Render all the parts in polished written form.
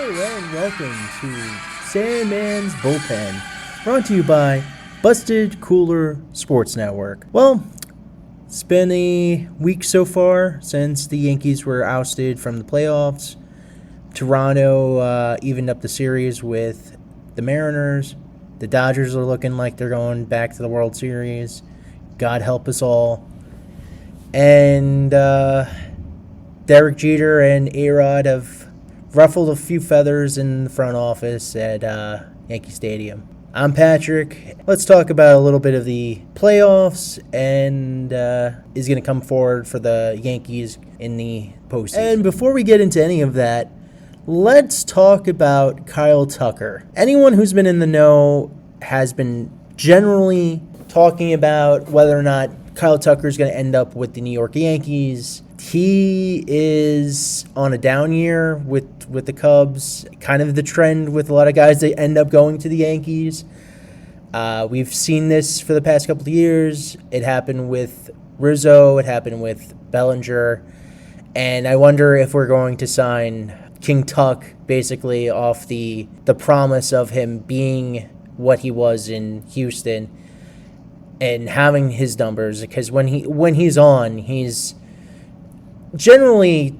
And welcome to Sandman's Bullpen, brought to you by Busted Cooler Sports Network. Well, it's been a week so far since the Yankees were ousted from the playoffs. Toronto evened up the series with the Mariners. The Dodgers are looking like they're going back to the World Series. God help us all. And Derek Jeter and ARod have ruffled a few feathers in the front office at Yankee Stadium. I'm Patrick. Let's talk about a little bit of the playoffs and is going to come forward for the Yankees in the postseason. And before we get into any of that, let's talk about Kyle Tucker. Anyone who's been in the know has been generally talking about whether or not Kyle Tucker is going to end up with the New York Yankees. He is on a down year with the Cubs, kind of the trend with a lot of guys that end up going to the Yankees. We've seen this for the past couple of years. It happened with Rizzo. It happened with Bellinger. And I wonder if we're going to sign King Tuck basically off the promise of him being what he was in Houston and having his numbers, because when he's on, he's generally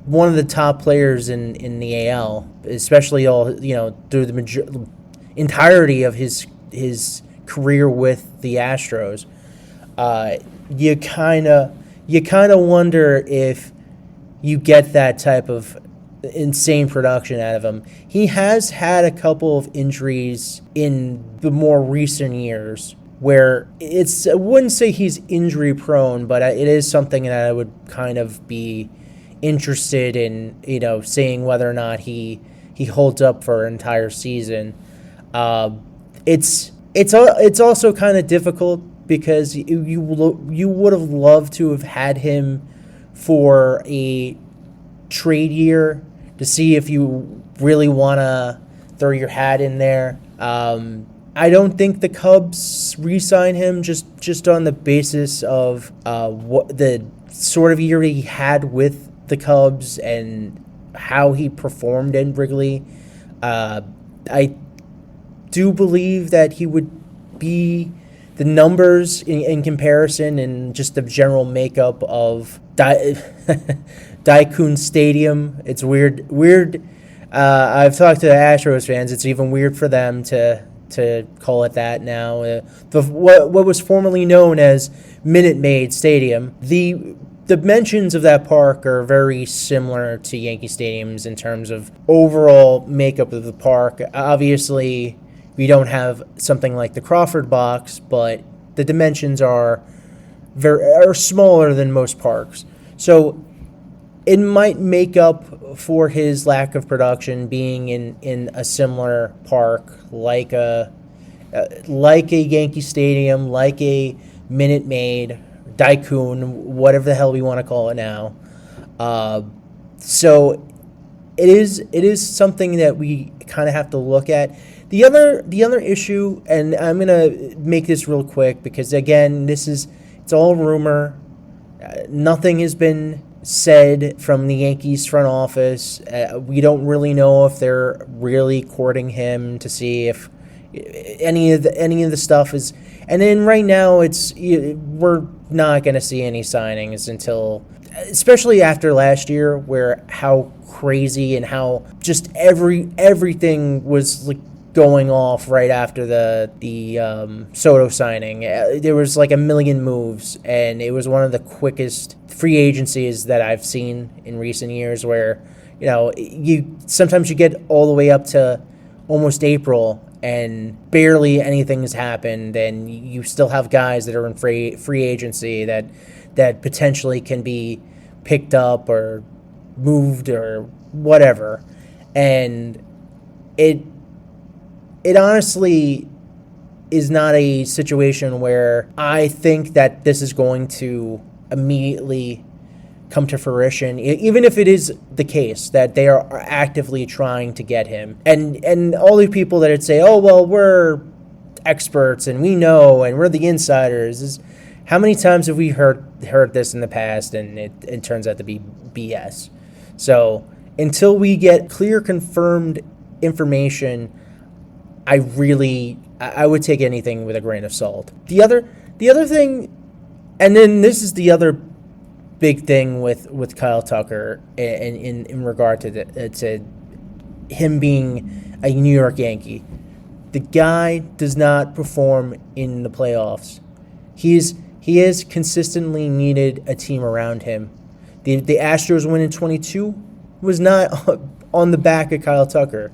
one of the top players in the AL, especially through the entirety of his career with the Astros. You kind of wonder if you get that type of insane production out of him. He has had a couple of injuries in the more recent years where I wouldn't say he's injury prone, but it is something that I would kind of be interested in, seeing whether or not he holds up for an entire season. It's also kind of difficult because you would have loved to have had him for a trade year to see if you really want to throw your hat in there. I don't think the Cubs re-sign him just on the basis of what the sort of year he had with the Cubs and how he performed in Wrigley. I do believe that he would be the numbers in comparison and just the general makeup of Daikun Stadium. It's weird. I've talked to the Astros fans. It's even weird for them to call it that now. What was formerly known as Minute Maid Stadium. The dimensions of that park are very similar to Yankee Stadiums in terms of overall makeup of the park. Obviously, we don't have something like the Crawford box, but the dimensions are smaller than most parks. So it might make up for his lack of production being in a similar park like a Yankee Stadium, like a Minute Maid, Daikun, whatever the hell we want to call it now. So it is something that we kind of have to look at. The other issue, and I'm gonna make this real quick because again, it's all rumor. Nothing has been said from the Yankees front office. We don't really know if they're really courting him to see if any of the stuff is. And then right now, we're not going to see any signings until, especially after last year, where how crazy and how just everything was like going off right after the Soto signing. There was like a million moves, and it was one of the quickest free agencies that I've seen in recent years, where sometimes you get all the way up to almost April and barely anything has happened, and you still have guys that are in free agency that potentially can be picked up or moved or whatever. And it honestly is not a situation where I think that this is going to immediately come to fruition, even if it is the case that they are actively trying to get him. And all the people that would say, oh, well, we're experts and we know and we're the insiders, is how many times have we heard this in the past, and it turns out to be BS. So until we get clear confirmed information, I would take anything with a grain of salt. The other thing, and then this is the other big thing with Kyle Tucker in regard to him being a New York Yankee. The guy does not perform in the playoffs. He has consistently needed a team around him. The Astros win in 22 was not on the back of Kyle Tucker.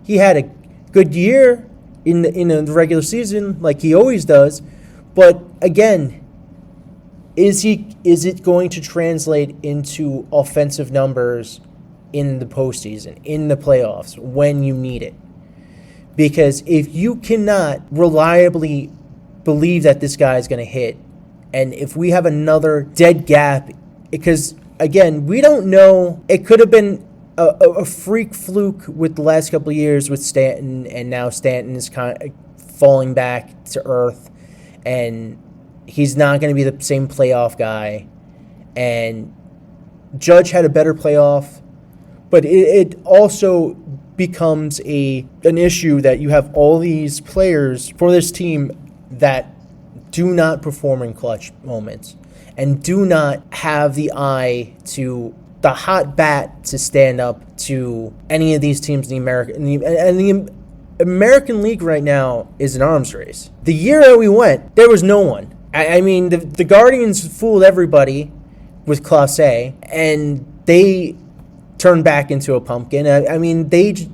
He had a good year in the regular season, like he always does, but again, is it going to translate into offensive numbers in the postseason, in the playoffs, when you need it? Because if you cannot reliably believe that this guy is going to hit, and if we have another dead gap, because again, we don't know, it could have been a freak fluke with the last couple of years with Stanton, and now Stanton is kind of falling back to earth, and he's not going to be the same playoff guy. And Judge had a better playoff, but it also becomes an issue that you have all these players for this team that do not perform in clutch moments and do not have the hot bat to stand up to any of these teams in the American League right now is an arms race. The year that we went, there was no one. I mean, the Guardians fooled everybody with Clase, and they turned back into a pumpkin. I mean, they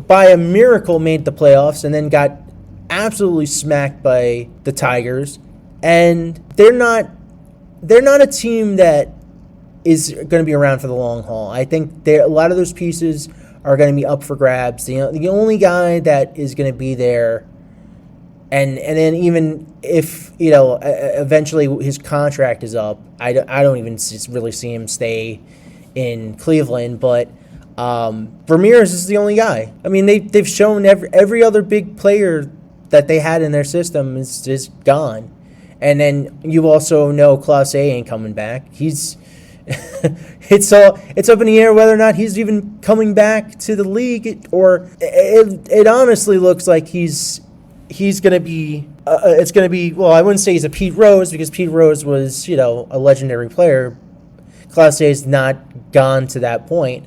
by a miracle made the playoffs and then got absolutely smacked by the Tigers. And they're not a team that is going to be around for the long haul. I think a lot of those pieces are going to be up for grabs. The only guy that is going to be there, and then even if eventually his contract is up, I don't even really see him stay in Cleveland. But Ramirez is the only guy. I mean, they've shown every other big player that they had in their system is just gone. And then you also know Clase ain't coming back. It's up in the air whether or not he's even coming back to the league, or it honestly looks like he's going to be. It's going to be, well, I wouldn't say he's a Pete Rose, because Pete Rose was a legendary player. Clase has not gone to that point,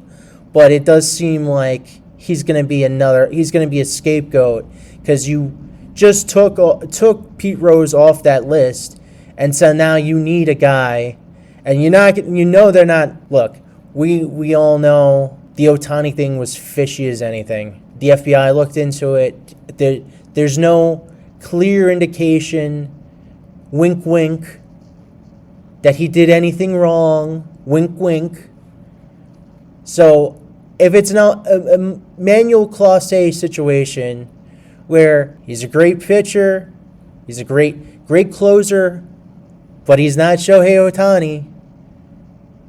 but it does seem like he's going to be a scapegoat, because you just took Pete Rose off that list, and so now you need a guy, and they're not. Look, we all know the Ohtani thing was fishy as anything. The FBI looked into it. There's no clear indication, wink wink, that he did anything wrong, wink wink. So if it's not a Manuel Clase situation where he's a great pitcher, he's a great closer, but he's not Shohei Ohtani,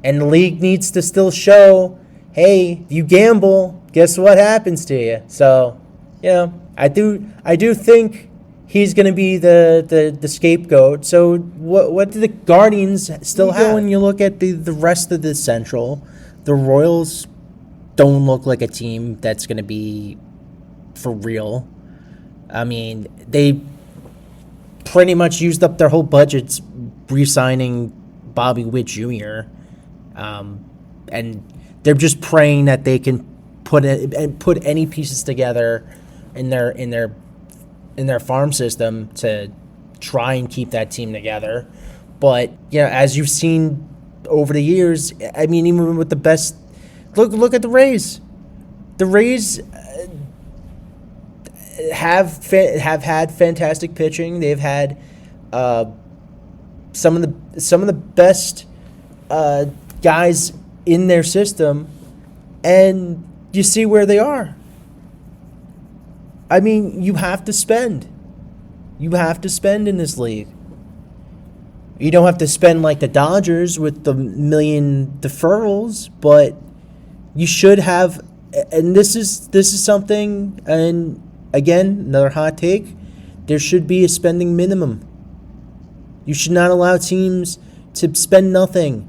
and the league needs to still show, hey, if you gamble, guess what happens to you? So, I do think he's going to be the scapegoat. So what do the Guardians still have? When you look at the rest of the Central, the Royals don't look like a team that's going to be for real. I mean, they pretty much used up their whole budgets re-signing Bobby Witt Jr., and they're just praying that they can put any pieces together in their farm system to try and keep that team together. But as you've seen over the years, I mean, even with the best, look at the Rays. The Rays have had fantastic pitching. They've had some of the best guys in their system, and you see where they are. I mean, you have to spend. You have to spend in this league. You don't have to spend like the Dodgers with the million deferrals, but you should have. And this is something. And again, another hot take: there should be a spending minimum. You should not allow teams to spend nothing.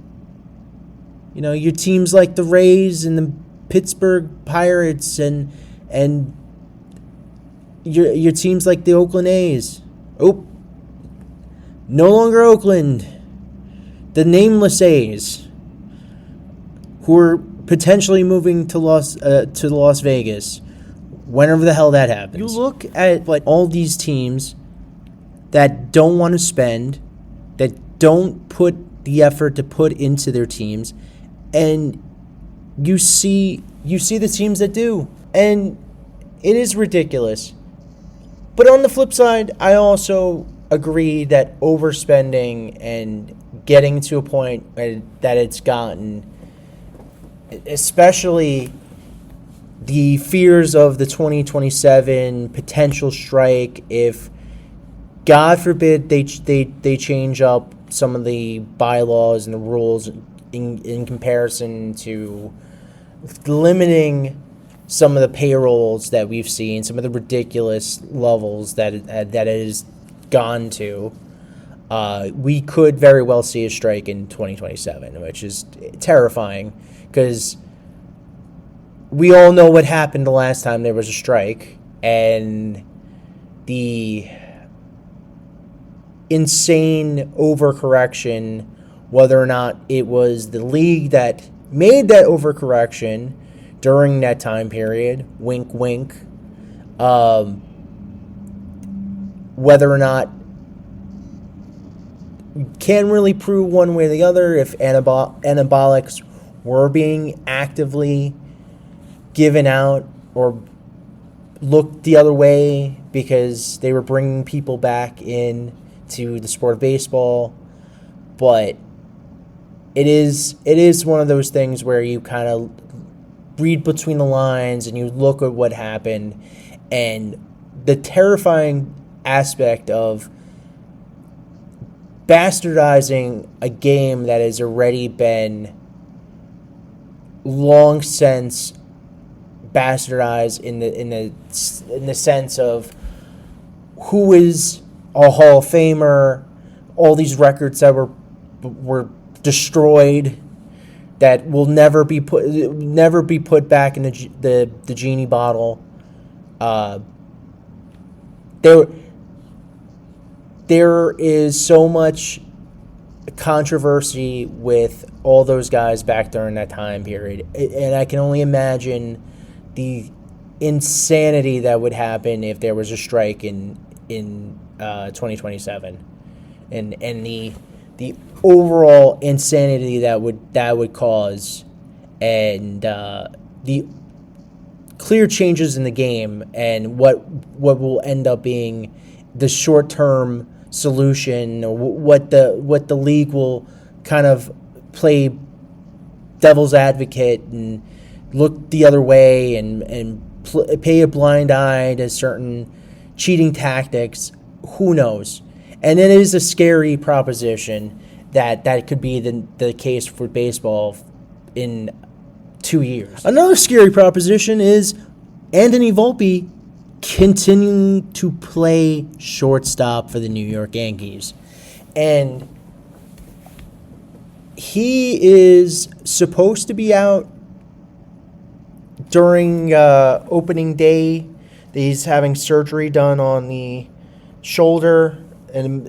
Your teams like the Rays and Pittsburgh Pirates and your teams like the Oakland A's. Oh, no longer Oakland. The nameless A's, who are potentially moving to Las Vegas, whenever the hell that happens. You look at all these teams that don't want to spend, that don't put the effort to put into their teams, and you see the teams that do, and it is ridiculous. But on the flip side, I also agree that overspending and getting to a point that it's gotten, especially the fears of the 2027 potential strike, if God forbid they change up some of the bylaws and the rules in comparison to limiting some of the payrolls that we've seen, some of the ridiculous levels that it has gone to, we could very well see a strike in 2027, which is terrifying because we all know what happened the last time there was a strike, and the insane overcorrection, whether or not it was the league that made that overcorrection during that time period, wink, wink, whether or not you can't really prove one way or the other if anabolics were being actively given out or looked the other way because they were bringing people back in to the sport of baseball. But it is one of those things where you kind of read between the lines and you look at what happened, and the terrifying aspect of bastardizing a game that has already been long since bastardized in the sense of who is a Hall of Famer, all these records that were destroyed that will never be put back in the genie bottle. There is so much controversy with all those guys back during that time period, and I can only imagine the insanity that would happen if there was a strike in 2027, and the overall insanity that would cause, and the clear changes in the game, and what will end up being the short-term solution, or what the league will kind of play devil's advocate and look the other way and pay a blind eye to certain cheating tactics. Who knows? And it is a scary proposition that could be the case for baseball in 2 years. Another scary proposition is Anthony Volpe continuing to play shortstop for the New York Yankees. And he is supposed to be out during opening day. He's having surgery done on the shoulder, and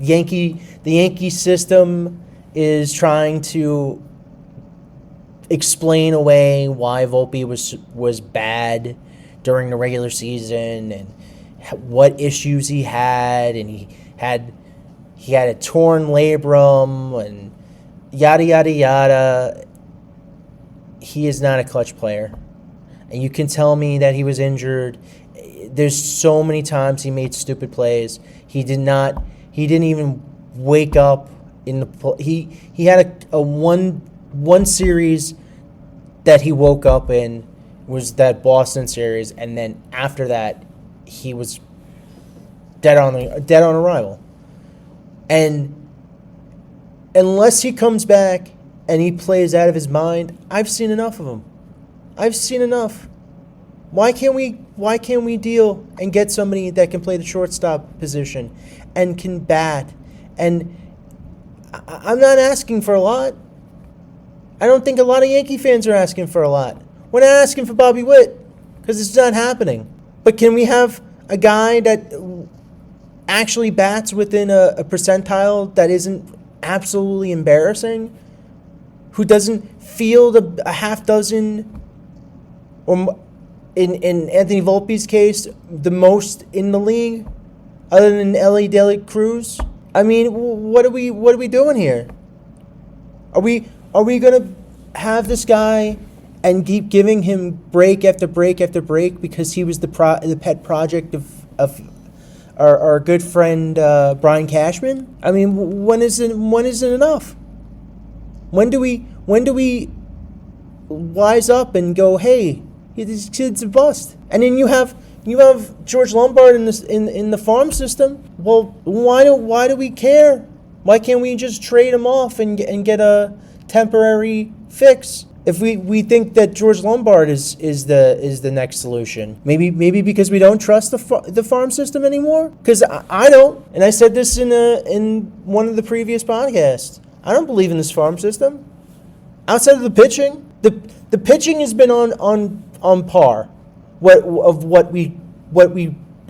the Yankee system is trying to explain away why Volpe was bad during the regular season and what issues he had, and he had a torn labrum and yada yada yada. He is not a clutch player, and you can tell me that he was injured. There's so many times he made stupid plays. He didn't even wake up in the. He had a one series that he woke up in, was that Boston series, and then after that he was dead on arrival. And unless he comes back and he plays out of his mind, I've seen enough of him. I've seen enough. Why can't we deal and get somebody that can play the shortstop position and can bat? And I'm not asking for a lot. I don't think a lot of Yankee fans are asking for a lot. We're not asking for Bobby Witt because it's not happening. But can we have a guy that actually bats within a percentile that isn't absolutely embarrassing, who doesn't field a half dozen, or in Anthony Volpe's case, the most in the league, other than Ellie De La Cruz? I mean, what are we doing here? Are we gonna have this guy and keep giving him break after break after break because he was the pet project of our good friend Brian Cashman? I mean, when is it enough? When do we wise up and go, hey, this kid's a bust? And then you have George Lombard in the farm system. Well, why do we care? Why can't we just trade him off and get a temporary fix? If we think that George Lombard is the next solution, maybe because we don't trust the farm system anymore. Because I don't, and I said this in one of the previous podcasts. I don't believe in this farm system. Outside of the pitching, the pitching has been on par what we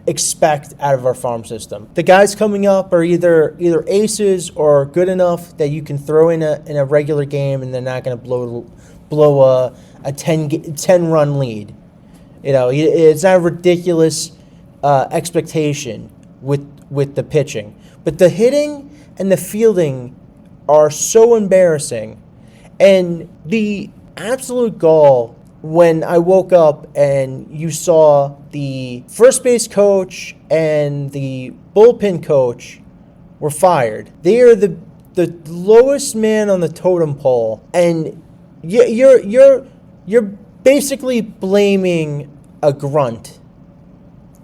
expect out of our farm system. The guys coming up are either aces or good enough that you can throw in a regular game and they're not going to blow a 10 run lead. You know, it's not a ridiculous expectation with the pitching, but the hitting and the fielding are so embarrassing. And the absolute gall when I woke up and you saw the first base coach and the bullpen coach were fired. They are the lowest man on the totem pole, and you're basically blaming a grunt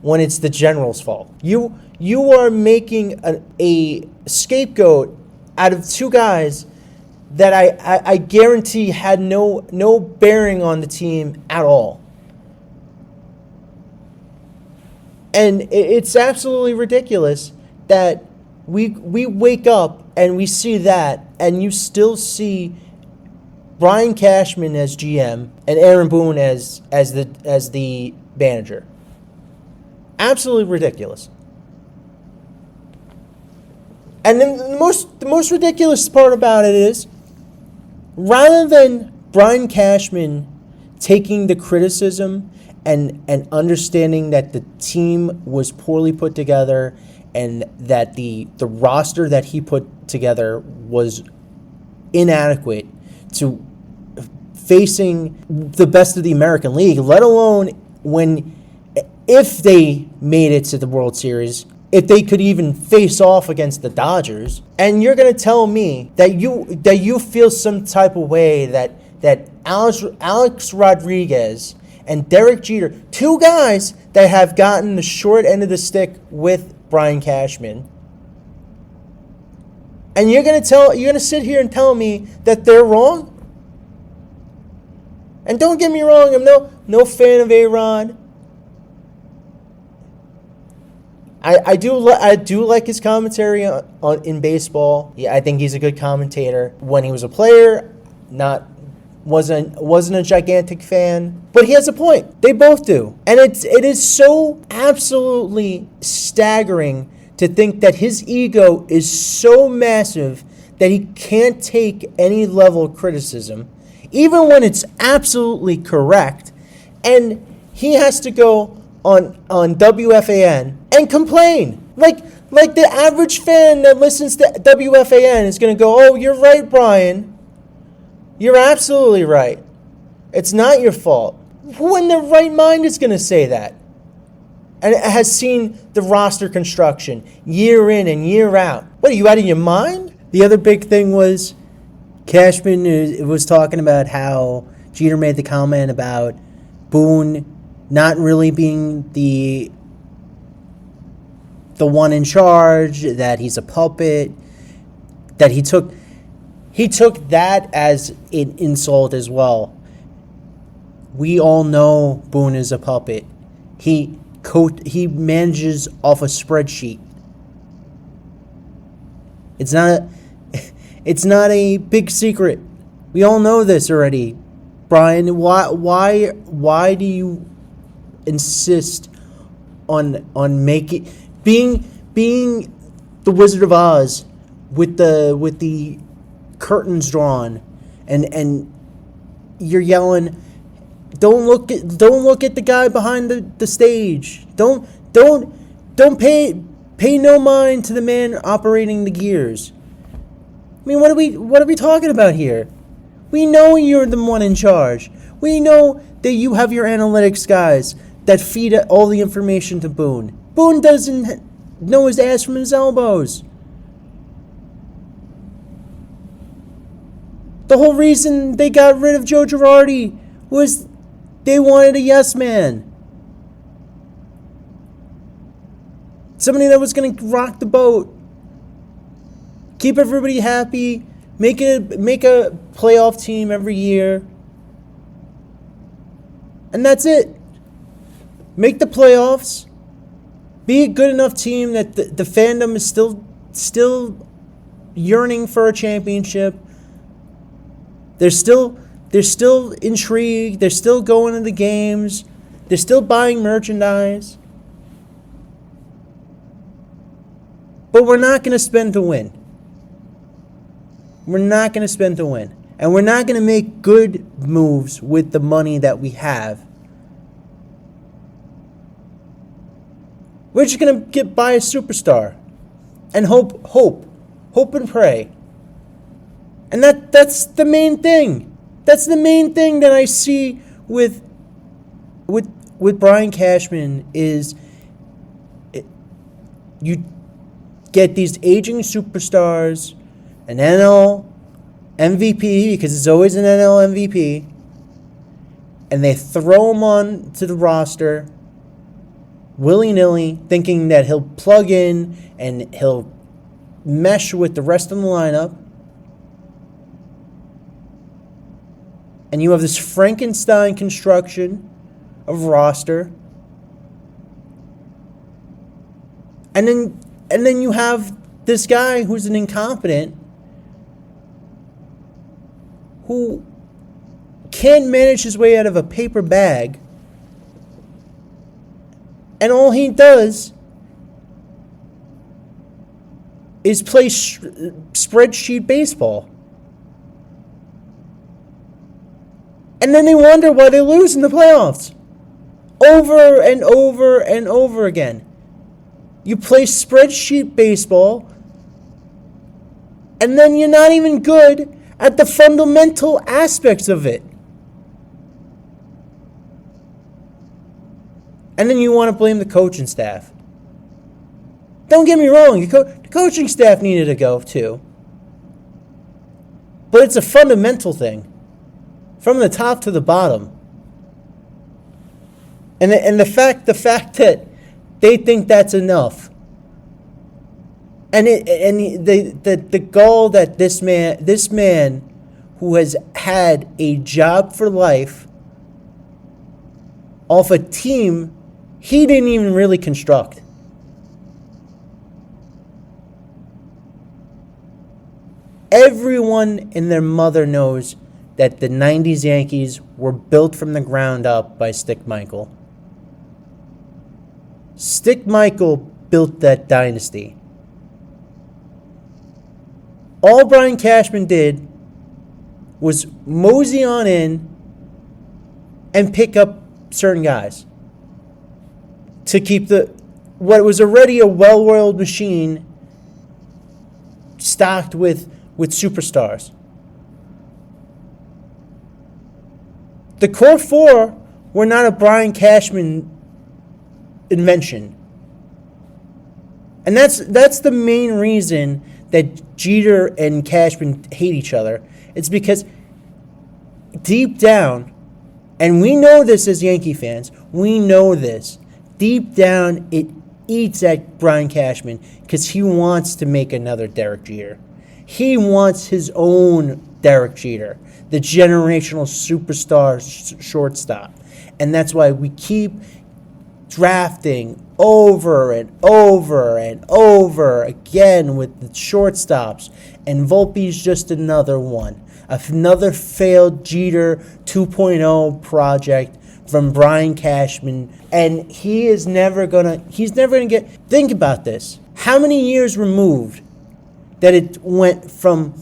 when it's the general's fault. You are making a scapegoat out of two guys that I guarantee had no bearing on the team at all. And it's absolutely ridiculous that we wake up and we see that, and you still see Brian Cashman as GM and Aaron Boone as the manager. Absolutely ridiculous. And then the most ridiculous part about it is, rather than Brian Cashman taking the criticism and understanding that the team was poorly put together and that the roster that he put together was inadequate to facing the best of the American League, let alone if they made it to the World Series, if they could even face off against the Dodgers. And you're going to tell me that you feel some type of way that Alex Rodriguez and Derek Jeter, two guys that have gotten the short end of the stick with Brian Cashman, and you're going to sit here and tell me that they're wrong? And don't get me wrong, I'm no fan of ARod. I do like his commentary in baseball. Yeah, I think he's a good commentator. When he was a player, wasn't a gigantic fan, but he has a point. They both do, and it is so absolutely staggering to think that his ego is so massive that he can't take any level of criticism, even when it's absolutely correct, and he has to go on WFAN and complain. Like the average fan that listens to WFAN is going to go, "Oh, you're right, Brian. You're absolutely right. It's not your fault." Who in their right mind is going to say that? And has seen the roster construction year in and year out. What, are you out of your mind? The other big thing was Cashman was talking about how Jeter made the comment about Boone not really being the one in charge, that he's a puppet, that he took that as an insult as well. We all know Boone is a puppet. He manages off a spreadsheet. It's not a big secret We all know this already. Brian, why do you insist on making being the Wizard of Oz with the curtains drawn and you're yelling, don't look at the guy behind the stage. Don't pay no mind to the man operating the gears. I mean, what are we talking about here? We know you're the one in charge. We know that you have your analytics guys that feed all the information to Boone. Boone doesn't know his ass from his elbows. The whole reason they got rid of Joe Girardi was they wanted a yes man. Somebody that was going to rock the boat. Keep everybody happy. Make a playoff team every year. And that's it. Make the playoffs. Be a good enough team that the fandom is still yearning for a championship. They're still intrigued. They're still going to the games. They're still buying merchandise. But we're not going to spend to win. We're not going to spend to win. And we're not going to make good moves with the money that we have. We're just going to buy a superstar. And hope and pray. And that's the main thing. That's the main thing that I see with Brian Cashman is you get these aging superstars, an NL MVP, because it's always an NL MVP, and they throw him on to the roster willy-nilly, thinking that he'll plug in and he'll mesh with the rest of the lineup. And you have this Frankenstein construction of roster. And then you have this guy who's an incompetent who can't manage his way out of a paper bag. And all he does is play spreadsheet baseball. And then they wonder why they lose in the playoffs. Over and over and over again. You play spreadsheet baseball, and then you're not even good at the fundamental aspects of it. And then you want to blame the coaching staff. Don't get me wrong, the coaching staff needed to go too. But it's a fundamental thing. From the top to the bottom. And the fact that they think that's enough. And the goal that this man who has had a job for life off a team he didn't even really construct. Everyone and their mother knows that the 90s Yankees were built from the ground up by Stick Michael. Stick Michael built that dynasty. All Brian Cashman did was mosey on in and pick up certain guys to keep what was already a well-oiled machine stocked with superstars. The core four were not a Brian Cashman invention. And that's the main reason that Jeter and Cashman hate each other. It's because deep down, and we know this as Yankee fans, we know this, deep down it eats at Brian Cashman because he wants to make another Derek Jeter. He wants his own Derek Jeter, the generational superstar shortstop. And that's why we keep drafting over and over and over again with the shortstops. And Volpe's just another one. Another failed Jeter 2.0 project from Brian Cashman. And he's never gonna get, think about this. How many years removed that it went from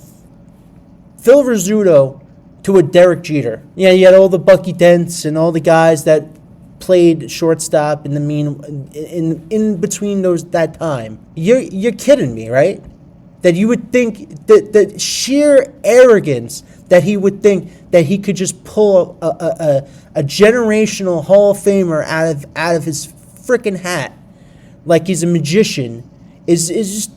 Phil Rizzuto to a Derek Jeter? Yeah, you had all the Bucky Dents and all the guys that played shortstop in between that time. You're kidding me, right? That you would think that the sheer arrogance that he would think that he could just pull a generational Hall of Famer out of his freaking hat like he's a magician is just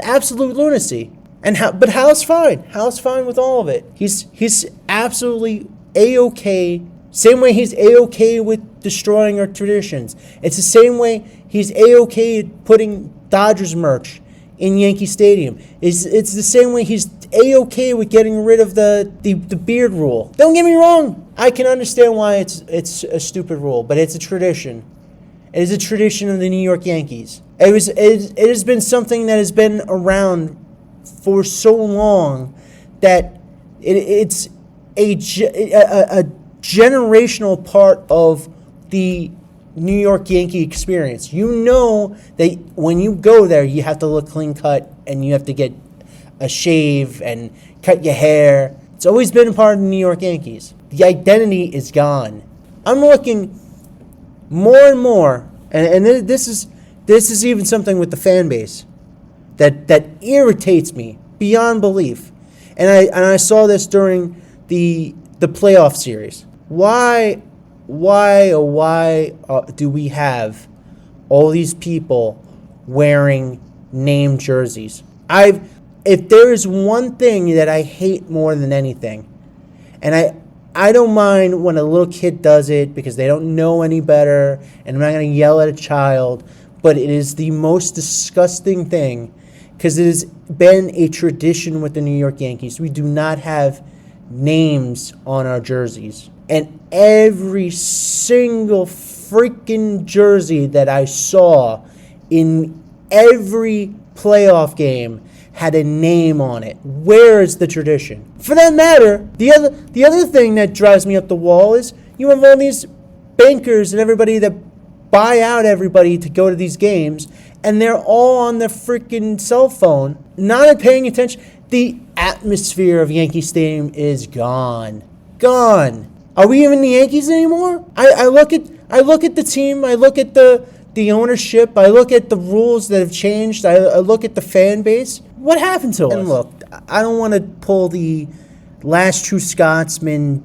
absolute lunacy. But Hal's fine. Hal's fine with all of it. He's absolutely A-okay. Same way he's A-okay with destroying our traditions. It's the same way he's A-okay putting Dodgers merch in Yankee Stadium. It's the same way he's A-okay with getting rid of the beard rule. Don't get me wrong. I can understand why it's a stupid rule, but it's a tradition. It is a tradition of the New York Yankees. It has been something that has been around for so long that it's a generational part of the New York Yankee experience. You know that when you go there, you have to look clean cut and you have to get a shave and cut your hair. It's always been a part of the New York Yankees. The identity is gone. I'm looking more and more, and this is even something with the fan base that irritates me beyond belief. And I saw this during the playoff series. Why do we have all these people wearing name jerseys? If there is one thing that I hate more than anything, and I don't mind when a little kid does it because they don't know any better, and I'm not going to yell at a child, but it is the most disgusting thing because it has been a tradition with the New York Yankees. We do not have names on our jerseys. And every single freaking jersey that I saw in every playoff game had a name on it. Where is the tradition? For that matter, the other thing that drives me up the wall is you have all these bankers and everybody that buy out everybody to go to these games, and they're all on their freaking cell phone, not paying attention. The atmosphere of Yankee Stadium is gone. Gone. Are we even the Yankees anymore? I look at the team, I look at the ownership, I look at the rules that have changed, I look at the fan base. What happened to us? And look, I don't want to pull the last true Scotsman.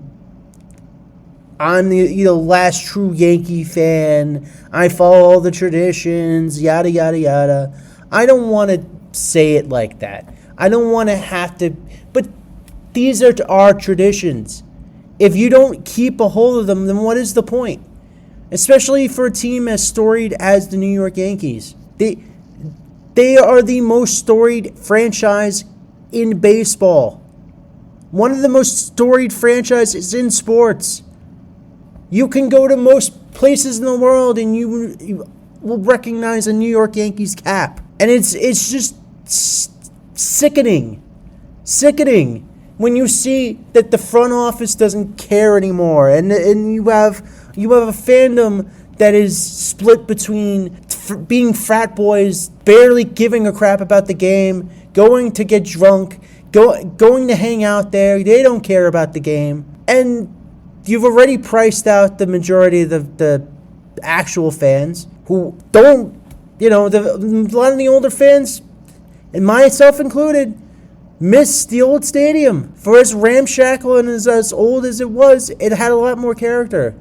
I'm the last true Yankee fan. I follow all the traditions, yada, yada, yada. I don't want to say it like that. I don't want to have to, but these are our traditions. If you don't keep a hold of them, then what is the point? Especially for a team as storied as the New York Yankees. They are the most storied franchise in baseball. One of the most storied franchises in sports. You can go to most places in the world and you will recognize a New York Yankees cap. And it's just sickening. Sickening when you see that the front office doesn't care anymore, and you have a fandom that is split between being frat boys, barely giving a crap about the game, going to get drunk, going to hang out there. They don't care about the game, and you've already priced out the majority of the actual fans who don't. A lot of the older fans, and myself included, miss the old stadium. For as ramshackle and as old as it was, it had a lot more character.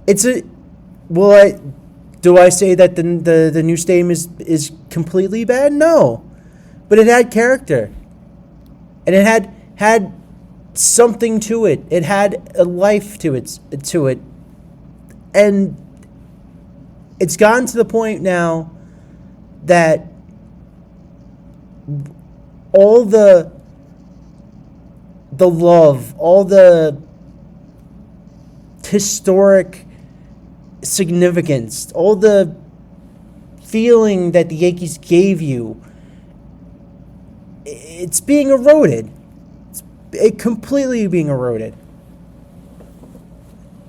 Do I say that the new stadium is completely bad? No, but it had character, and it had something to it. It had a life to it, and it's gotten to the point now that all the love, all the historic significance, all the feeling that the Yankees gave you, it's being eroded. completely being eroded.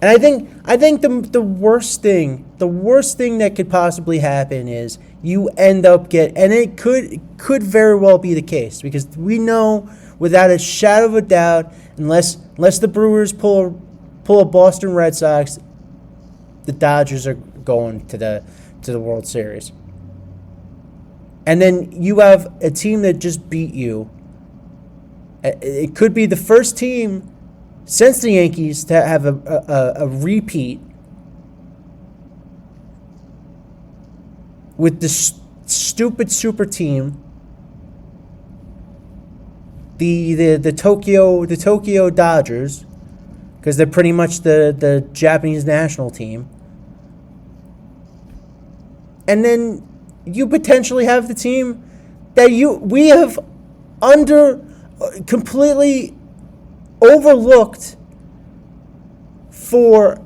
And I think the worst thing that could possibly happen is you end up and it could very well be the case, because we know without a shadow of a doubt, unless the Brewers pull a Boston Red Sox, the Dodgers are going to the World Series. And then you have a team that just beat you. It could be the first team since the Yankees to have a repeat with the stupid super team, the Tokyo Dodgers, because they're pretty much the Japanese national team. And then you potentially have the team that we have completely overlooked for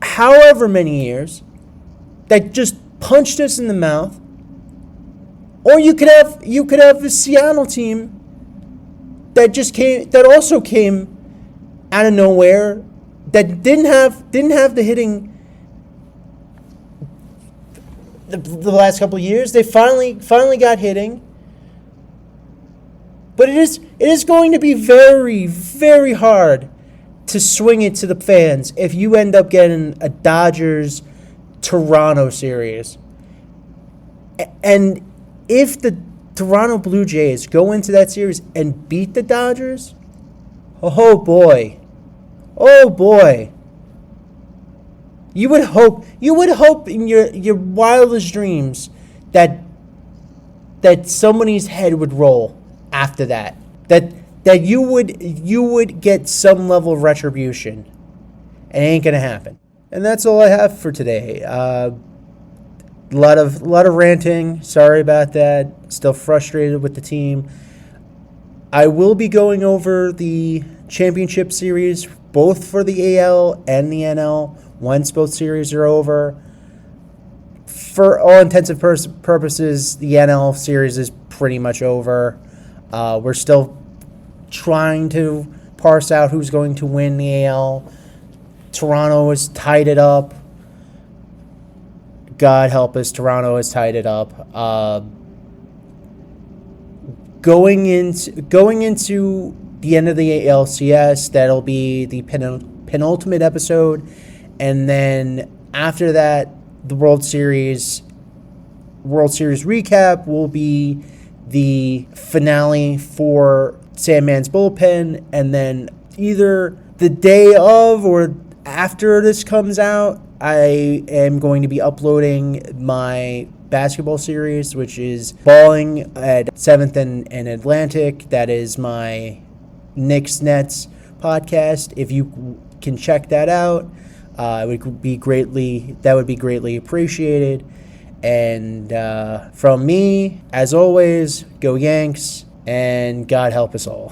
however many years, that just punched us in the mouth. Or you could have the Seattle team that also came out of nowhere, that didn't have the hitting the last couple of years. They finally got hitting. But it is going to be very, very hard to swing it to the fans if you end up getting a Dodgers-Toronto series. And if the Toronto Blue Jays go into that series and beat the Dodgers, oh boy. You would hope in your wildest dreams that somebody's head would roll after that you would get some level of retribution. It ain't gonna happen. And that's all I have for today. A lot of ranting. Sorry about that. Still frustrated with the team. I will be going over the championship series, both for the AL and the NL, once both series are over. For all intensive purposes, the NL series is pretty much over. We're still trying to parse out who's going to win the AL. Toronto has tied it up. God help us, Toronto has tied it up. Going into the end of the ALCS, that'll be the penultimate episode, and then after that, the World Series recap will be the finale for Sandman's bullpen, and then either the day of or after this comes out, I am going to be uploading my basketball series, which is Balling at 7th and Atlantic. That is my Knicks Nets podcast. If you can check that out, that would be greatly appreciated. And from me, as always, go Yanks, and God help us all.